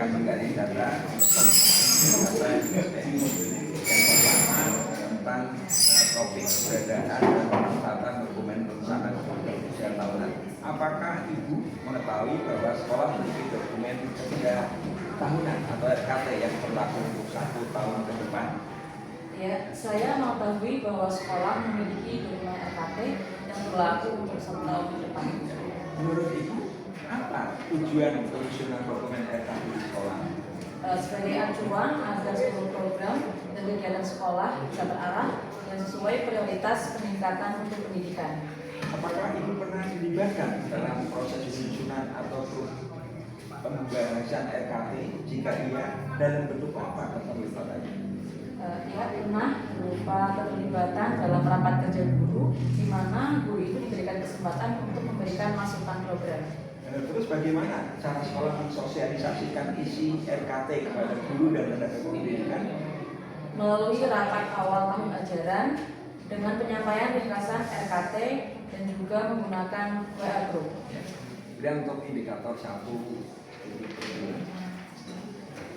akan menggali data tentang topik keberadaan dan pemanfaatan dokumen rencana kependudukan tahunan. Apakah Ibu mengetahui bahwa sekolah memiliki dokumen kerja tahunan atau RKT yang berlaku untuk 1 tahun ke depan? Ya, saya mengetahui bahwa sekolah memiliki dokumen RKT yang berlaku untuk 1 tahun ke depan. Menurut Ibu, apa tujuan penyusunan dokumen RKT di sekolah? Sebagai acuan agar seluruh program dan kegiatan sekolah bisa terarah dan sesuai prioritas peningkatan untuk pendidikan. Apakah Ibu pernah dilibatkan dalam proses penyusunan atau pembahasan RKT? Jika iya, dalam bentuk apa keterlibatannya? Ya, pernah berupa keterlibatan dalam rapat kerja guru, di mana guru itu diberikan kesempatan untuk memberikan masukan program. Terus bagaimana cara sekolah mensosialisasikan isi RKT kepada guru dan tenaga pendidikan? Melalui rapat awal tahun ajaran dengan penyampaian ringkasan RKT dan juga menggunakan WA Group. Dan untuk indikator 1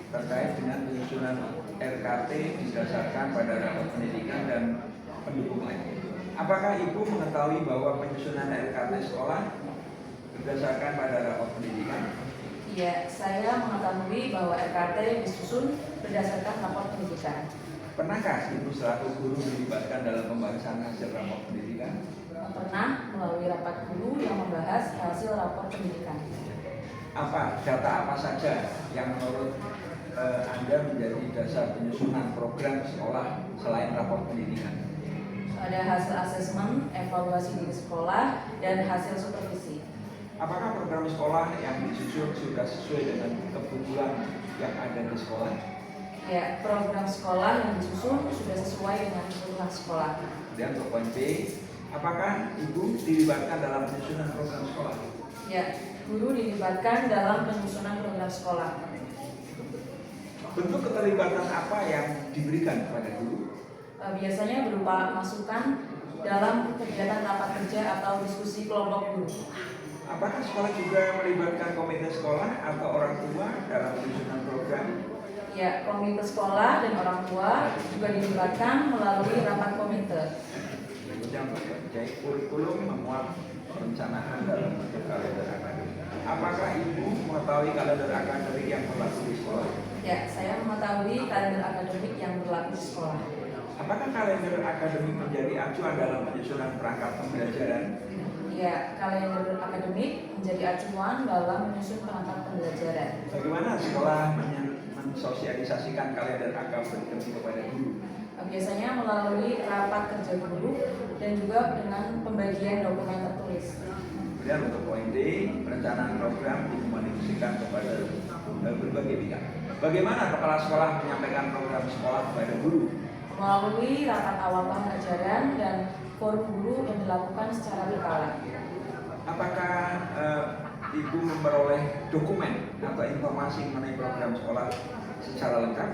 terkait dengan penyusunan RKT didasarkan pada rapat pendidikan dan pendukung lainnya. Apakah Ibu mengetahui bahwa penyusunan RKT sekolah berdasarkan pada rapat pendidikan? Iya, saya mengetahui bahwa RKT disusun berdasarkan rapor pendidikan. Pernahkah Ibu selaku guru dilibatkan dalam pembahasan hasil rapor pendidikan? Pernah melalui rapat guru yang membahas hasil rapor pendidikan. Data apa saja yang menurut Anda menjadi dasar penyusunan program sekolah selain rapor pendidikan? Ada hasil asesmen, evaluasi diri sekolah, dan hasil supervisi. Apakah program sekolah yang disusun sudah sesuai dengan kebutuhan yang ada di sekolah? Ya, program sekolah yang disusun sudah sesuai dengan kebutuhan sekolah. Dan untuk poin B, apakah Ibu dilibatkan dalam penyusunan program sekolah? Ya, guru dilibatkan dalam penyusunan program sekolah. Bentuk keterlibatan apa yang diberikan kepada guru? Biasanya berupa masukan dalam kegiatan rapat kerja atau diskusi kelompok guru. Apakah sekolah juga melibatkan komite sekolah atau orang tua dalam penyusunan program? Ya, komite sekolah dan orang tua juga dilibatkan melalui rapat komite. Berikutnya untuk kurikulum memuat perencanaan dalam bentuk kalender akademik. Apakah Ibu mengetahui kalender akademik yang berlaku di sekolah? Ya, saya mengetahui kalender akademik yang berlaku di sekolah. Apakah kalender akademik menjadi acuan dalam penyusunan perangkat pembelajaran? Ya, kalender akademik menjadi acuan dalam menyusun perangkat pembelajaran. Bagaimana sekolah mensosialisasikan kalender akademik kepada guru? Biasanya melalui rapat kerja guru dan juga dengan pembagian dokumen tertulis. Kemudian untuk poin D, perencanaan program dikomunikasikan kepada berbagai pihak. Bagaimana kepala sekolah menyampaikan program sekolah kepada guru? Melalui rapat awal tahun ajaran dan forum guru yang dilakukan secara berkala. Apakah Ibu memperoleh dokumen atau informasi mengenai program sekolah secara lengkap?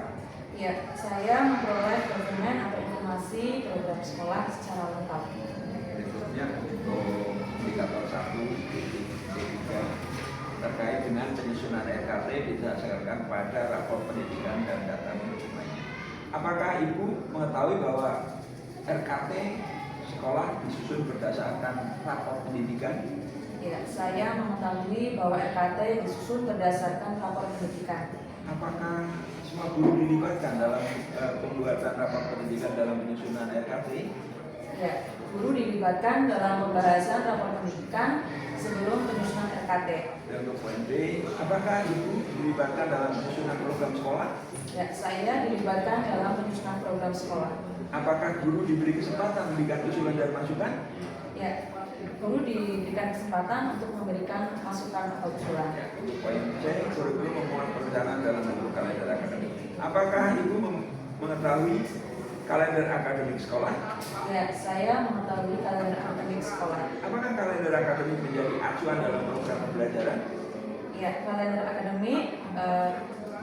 Ya, saya memperoleh dokumen atau informasi program sekolah secara lengkap. Berikutnya untuk indikator 1 D3 terkait dengan penyusunan RKT didasarkan pada rapor pendidikan dan data pendukung lainnya. Apakah Ibu mengetahui bahwa RKT sekolah disusun berdasarkan rapor pendidikan? Ya, saya mengetahui bahwa RKT disusun berdasarkan rapor pendidikan. Apakah semua guru dilibatkan dalam pembuatan rapor pendidikan dalam penyusunan RKT? Ya, guru dilibatkan dalam pembahasan rapor pendidikan sebelum penyusunan RKT. Dan untuk poin B, apakah Ibu dilibatkan dalam penyusunan program sekolah? Ya, saya dilibatkan dalam penyusunan program sekolah. Apakah guru diberi kesempatan memberikan usulan dan masukan? Ya, guru diberikan kesempatan untuk memberikan masukan atau usulan. Ya, untuk poin C, kurikulum memuat perencanaan dalam bentuk kalender akademik. Apakah Ibu mengetahui kalender akademik sekolah? Ya, saya mengetahui kalender akademik sekolah. Apakah kalender akademik menjadi acuan dalam program pembelajaran? Ya, kalender akademik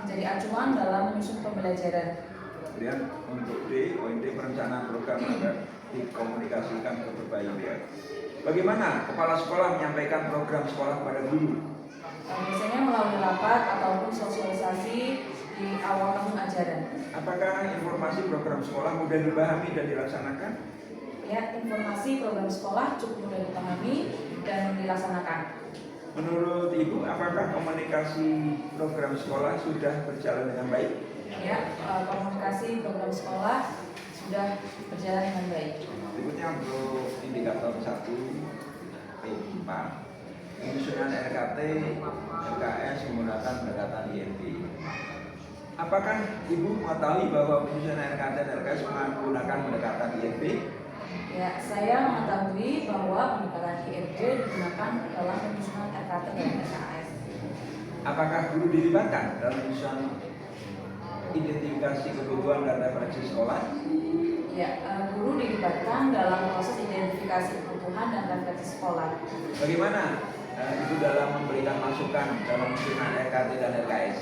menjadi acuan dalam menyusun pembelajaran. Kemudian untuk D, poin D, perencanaan program agar dikomunikasikan ke berbagai pihak. Bagaimana kepala sekolah menyampaikan program sekolah kepada guru? Biasanya melalui rapat ataupun sosialisasi di awal tahun ajaran. Apakah informasi program sekolah mudah dipahami dan dilaksanakan? Ya, informasi program sekolah cukup mudah dipahami dan dilaksanakan. Menurut Ibu, apakah komunikasi program sekolah sudah berjalan dengan baik? Ya, komunikasi program sekolah sudah berjalan dengan baik. Berikutnya untuk indikator 1 P4, penyusunan RKT, RKS menggunakan pendekatan INP. Apakah Ibu mengetahui bahwa penyusunan RKT dan RKS menggunakan pendekatan INP? Ya, saya mengetahui bahwa pendekatan INP digunakan dalam penyusunan RKT dan RKS. Apakah guru dilibatkan dalam penyusunan identifikasi kebutuhan dan referensi sekolah? Ya, guru dilibatkan dalam proses identifikasi kebutuhan dan referensi sekolah. Bagaimana Ibu dalam memberikan masukan dalam penyusunan RKT dan RKS?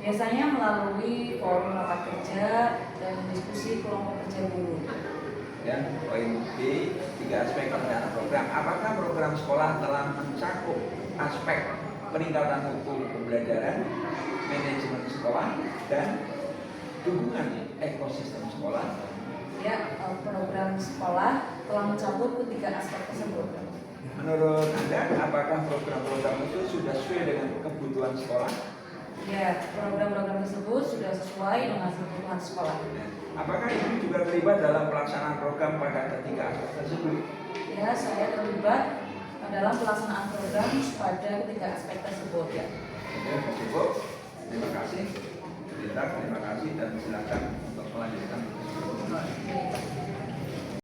Biasanya melalui forum rapat kerja dan diskusi kelompok kerja guru. Dan poin B, 3 aspek perencanaan program. Apakah program sekolah telah mencakup aspek peningkatan mutu pembelajaran, manajemen sekolah, dan dukungan ekosistem sekolah? Ya, program sekolah telah mencakup ketiga aspek tersebut. Menurut Anda, apakah program-program itu sudah sesuai dengan kebutuhan sekolah? Ya, program-program tersebut sudah sesuai dengan kebutuhan sekolah. Apakah Ibu juga terlibat dalam pelaksanaan program pada ketiga aspek tersebut? Ya, saya terlibat dalam pelaksanaan program pada ketiga aspek tersebut. Ya. Oke, cukup. Terima kasih. Terima kasih dan silakan untuk melanjutkan. Oke.